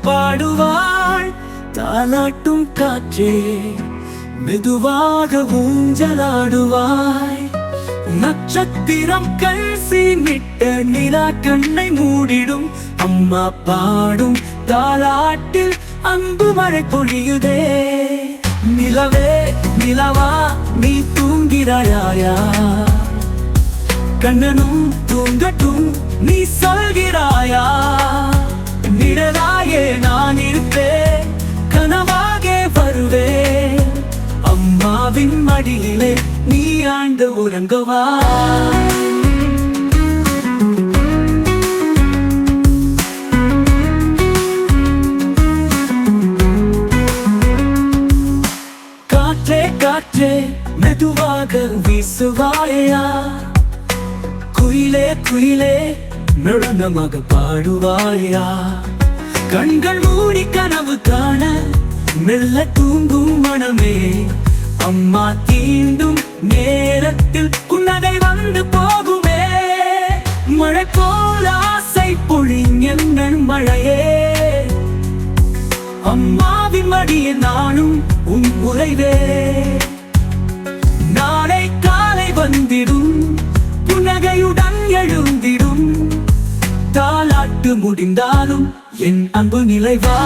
பாடுவாள். தாலாட்டும் காற்றே மெதுவாக ஊஞ்சலாடுவாய். நட்சத்திரம் கண் சீமிட்ட நிலா கண்ணை மூடிடும். அம்மா பாடும் தாலாட்டில் அன்பு மழை பொழியுதே. நிலவே நிலவா நீ தூங்கிறாயா? கண்ணனும் தூங்கட்டும் நீ சொல்கிறாயா? நிழலாயே நான் இருப்பேன், கனவாக வருவேன். அம்மாவின் மடியிலே நீ ஆண்டு உறங்குவா. காற்றே காற்றே மெதுவாக வீசுவாயா? குயிலே குயிலே மெழுனமாக பாடுவாயா? கண்கள் மூடி கனவு காண மெல்ல தூங்கும் மனமே. அம்மா தீண்டும் நேரத்தில் புன்னகை வந்து போகுமே. மழை போல் ஆசை பொழிஞங்கள் மழையே. அம்மாவின் மடியே நானும் உன் உறைவே. நாளை காலை வந்திடும், புன்னகையுடன் எழுந்திடும். தாலாட்டு முடிந்தாலும் என் அன்பு நிலைவா.